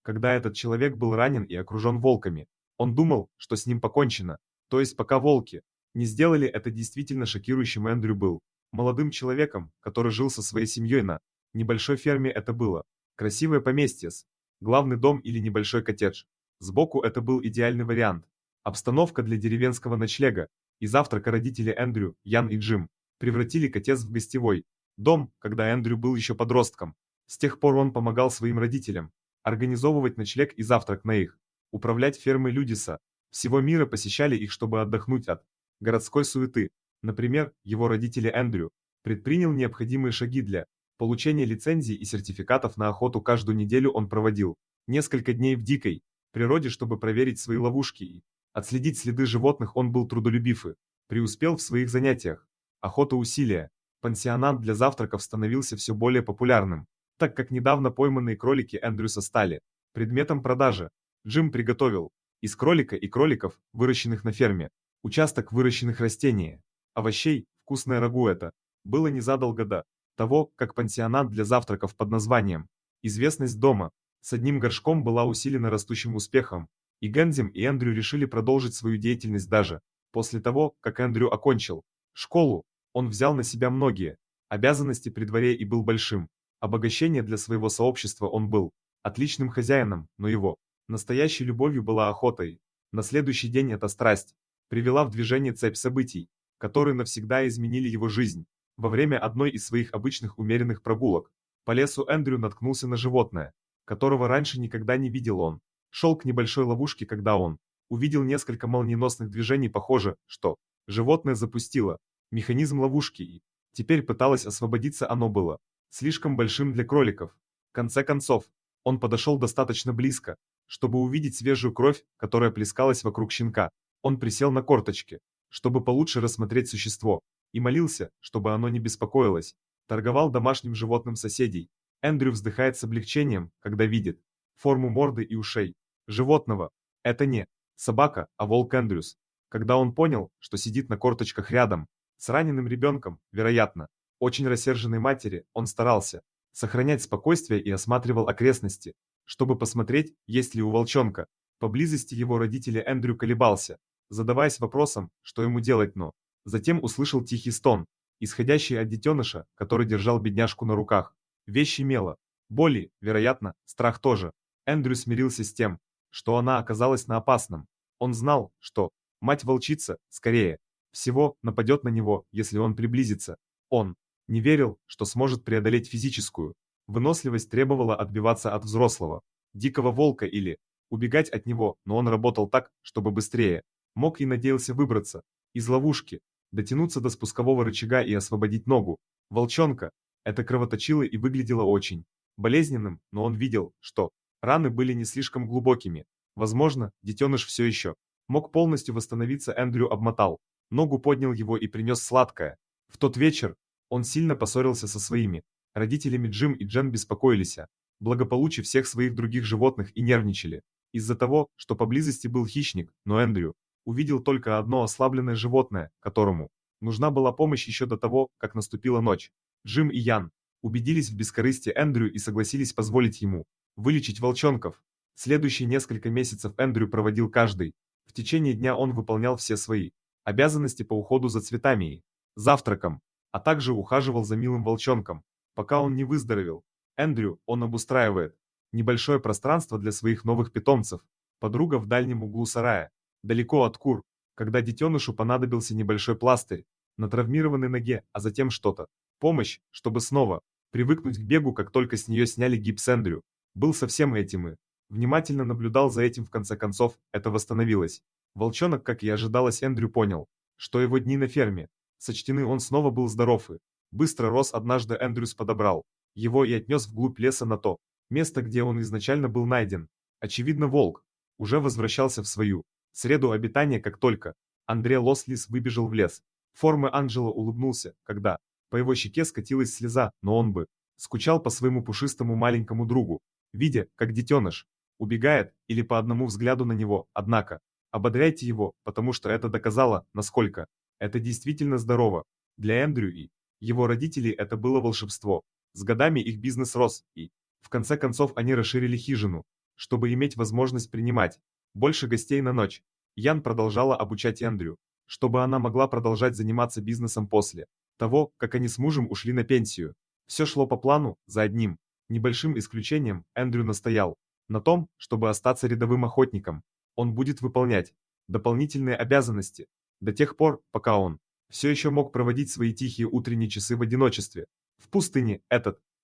когда этот человек был ранен и окружен волками. Он думал, что с ним покончено. То есть пока волки не сделали это, действительно шокирующим Эндрю был молодым человеком, который жил со своей семьей на небольшой ферме. Это было красивое поместье с главный дом или небольшой коттедж. Сбоку это был идеальный вариант. Обстановка для деревенского ночлега и завтрака. Родители Эндрю, Ян и Джим, превратили коттедж в гостевой дом, когда Эндрю был еще подростком. С тех пор он помогал своим родителям организовывать ночлег и завтрак на их, управлять фермой. Люди со всего мира посещали их, чтобы отдохнуть от городской суеты. Например, его родители Эндрю предпринял необходимые шаги для получения лицензий и сертификатов на охоту. Каждую неделю он проводил несколько дней в дикой природе, чтобы проверить свои ловушки и отследить следы животных. Он был трудолюбив и преуспел в своих занятиях. Охота усилия. Пансионат для завтраков становился все более популярным, так как недавно пойманные кролики Эндрюса стали предметом продажи. Джим приготовил из кролика и кроликов, выращенных на ферме, участок выращенных растений, овощей, вкусное рагу. Это было незадолго до того, как пансионат для завтраков под названием «Известность дома» с одним горшком была усилена растущим успехом, и Гензим и Эндрю решили продолжить свою деятельность даже после того, как Эндрю окончил школу. Он взял на себя многие обязанности при дворе и был большим обогащение для своего сообщества. Он был отличным хозяином, но его настоящей любовью была охотой. На следующий день эта страсть привела в движение цепь событий, которые навсегда изменили его жизнь. Во время одной из своих обычных умеренных прогулок по лесу Эндрю наткнулся на животное, которого раньше никогда не видел. Он шел к небольшой ловушке, когда он увидел несколько молниеносных движений. Похоже, что животное запустило механизм ловушки и теперь пыталось освободиться. Оно было слишком большим для кроликов. В конце концов, он подошел достаточно близко, чтобы увидеть свежую кровь, которая плескалась вокруг щенка. Он присел на корточки, чтобы получше рассмотреть существо, и молился, чтобы оно не беспокоилось. Торговал домашним животным соседей. Эндрю вздыхает с облегчением, когда видит форму морды и ушей животного. Это не собака, а волк Эндрюс. Когда он понял, что сидит на корточках рядом с раненым ребенком, вероятно, очень рассерженной матери, он старался сохранять спокойствие и осматривал окрестности, чтобы посмотреть, есть ли у волчонка поблизости. Его родители. Эндрю колебался, задаваясь вопросом, что ему делать, но затем услышал тихий стон, исходящий от детеныша, который держал бедняжку на руках. Вещи мела, боли, вероятно, страх тоже. Эндрю смирился с тем, что она оказалась на опасном. Он знал, что мать-волчица, скорее всего, нападет на него, если он приблизится. Он не верил, что сможет преодолеть физическую выносливость. Требовала отбиваться от взрослого дикого волка или убегать от него, но он работал так, чтобы быстрее мог, и надеялся выбраться из ловушки, дотянуться до спускового рычага и освободить ногу волчонка. Это кровоточило и выглядело очень болезненным, но он видел, что раны были не слишком глубокими. Возможно, детеныш все еще мог полностью восстановиться. Эндрю обмотал ногу, поднял его и принес сладкое. В тот вечер он сильно поссорился со своими родителями. Джим и Джен беспокоились о благополучии всех своих других животных и нервничали из-за того, что поблизости был хищник, но Эндрю увидел только одно ослабленное животное, которому нужна была помощь еще до того, как наступила ночь. Джим и Ян убедились в бескорыстии Эндрю и согласились позволить ему вылечить волчонков. Следующие несколько месяцев Эндрю проводил каждый. В течение дня он выполнял все свои обязанности по уходу за цветами и завтраком, а также ухаживал за милым волчонком, пока он не выздоровел. Эндрю, он обустраивает небольшое пространство для своих новых питомцев. Подруга в дальнем углу сарая, далеко от кур, когда детенышу понадобился небольшой пластырь на травмированной ноге, а затем что-то. Помощь, чтобы снова привыкнуть к бегу. Как только с нее сняли гипс, Эндрю был совсем этим и внимательно наблюдал за этим. В конце концов, это восстановилось. Волчонок, как и ожидалось, Эндрю понял, что его дни на ферме сочтены. Он снова был здоров и быстро рос. Однажды Эндрюс подобрал его и отнес вглубь леса на то место, где он изначально был найден. Очевидно, волк уже возвращался в свою среду обитания. Как только Андре Лослис выбежал в лес, формы Анджела улыбнулся, когда по его щеке скатилась слеза, но он бы скучал по своему пушистому маленькому другу, видя, как детеныш убегает, или по одному взгляду на него. Однако, ободряйте его, потому что это доказало, насколько это действительно здорово. Для Эндрю и его родителей это было волшебство. С годами их бизнес рос, и в конце концов они расширили хижину чтобы иметь возможность принимать больше гостей на ночь. Ян продолжала обучать Эндрю, чтобы она могла продолжать заниматься бизнесом после того, как они с мужем ушли на пенсию. Все шло по плану, за одним небольшим исключением Эндрю настоял на том, чтобы остаться рядовым охотником. Он будет выполнять дополнительные обязанности до тех пор, пока он все еще мог проводить свои тихие утренние часы в одиночестве. В пустыне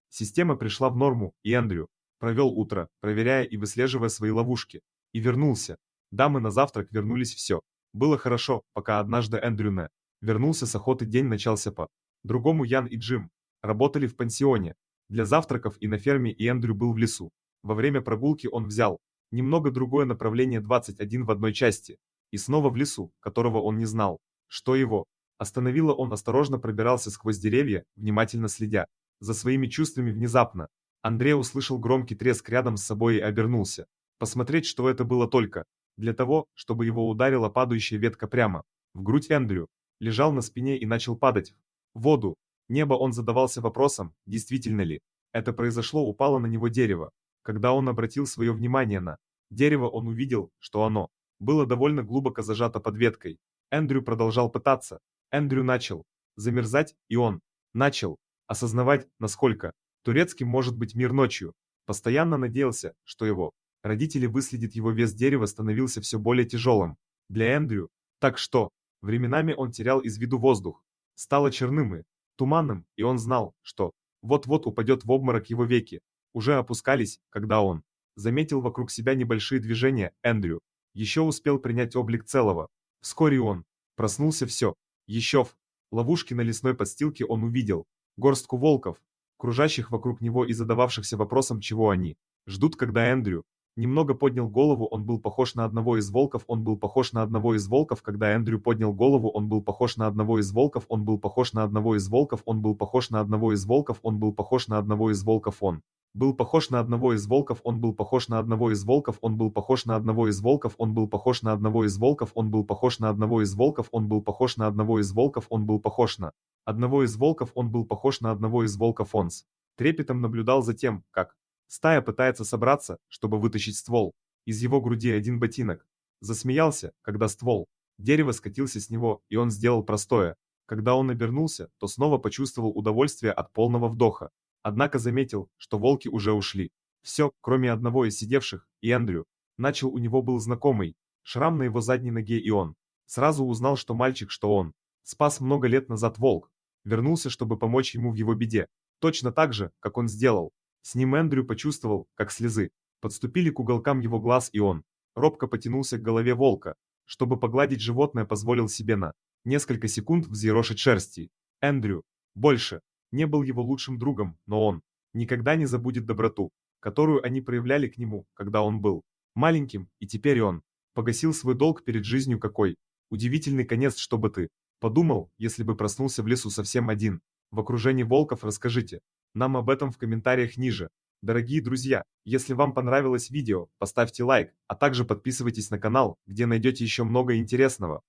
система пришла в норму, и Эндрю провел утро, проверяя и выслеживая свои ловушки, и вернулся. Дамы на завтрак вернулись, все было хорошо, пока однажды Эндрю не вернулся с охоты. День начался по другому. Ян и Джим работали в пансионе для завтраков и на ферме, и Эндрю был в лесу. Во время прогулки он взял немного другое направление 21 в одной части, и снова в лесу, которого он не знал, что его остановило. Он осторожно пробирался сквозь деревья, внимательно следя за своими чувствами. Внезапно Андрей услышал громкий треск рядом с собой и обернулся посмотреть, что это было, только для того, чтобы его ударила падающая ветка прямо в грудь. Эндрю лежал на спине и начал падать в воду. Небо. Он задавался вопросом, действительно ли это произошло. Упало на него дерево. Когда он обратил свое внимание на дерево, он увидел, что оно было довольно глубоко зажато под веткой. Эндрю продолжал пытаться. Эндрю начал замерзать, и он начал осознавать, насколько турецким может быть мир ночью. Постоянно надеялся, что его родители выследят его. Вес дерева становился все более тяжелым для Эндрю, так что временами он терял из виду воздух. Стало черным и туманным, и он знал, что вот-вот упадет в обморок. Его веки уже опускались, когда он заметил вокруг себя небольшие движения. Эндрю еще успел принять облик целого. Вскоре он проснулся. Все еще в ловушке на лесной подстилке он увидел горстку волков, кружащих вокруг него и задававшихся вопросом, чего они ждут. Когда Эндрю немного поднял голову, он был похож на одного из волков. Он был похож на одного из волков. Когда Эндрю поднял голову, он был похож на одного из волков. Он был похож на одного из волков. Он был похож на одного из волков. Он был похож на одного из волков. Он был похож на одного из волков. Он был похож на одного из волков. Он был похож на одного из волков. Он был похож на одного из волков. Он был похож на одного из волков. Он был похож на одного из волков. Он был похож на одного из волков. Он был похож на одного из волков. Он с трепетом наблюдал за тем, как стая пытается собраться, чтобы вытащить ствол из его груди. Один ботинок засмеялся, когда ствол дерева скатился с него, и он сделал простое. Когда он обернулся, то снова почувствовал удовольствие от полного вдоха. Однако заметил, что волки уже ушли. Все, кроме одного из сидевших, и Эндрю начал. У него был знакомый шрам на его задней ноге, и он сразу узнал, что мальчик, что он спас много лет назад, волк, вернулся, чтобы помочь ему в его беде. Точно так же, как он сделал с ним. Эндрю почувствовал, как слезы подступили к уголкам его глаз, и он робко потянулся к голове волка, чтобы погладить животное. Позволил себе на несколько секунд взъерошить шерсти. Эндрю больше не был его лучшим другом, но он никогда не забудет доброту, которую они проявляли к нему, когда он был маленьким, и теперь он погасил свой долг перед жизнью. Какой удивительный конец, что бы ты подумал, если бы проснулся в лесу совсем один, в окружении волков. Расскажите нам об этом в комментариях ниже. Дорогие друзья, если вам понравилось видео, поставьте лайк, а также подписывайтесь на канал, где найдете еще много интересного.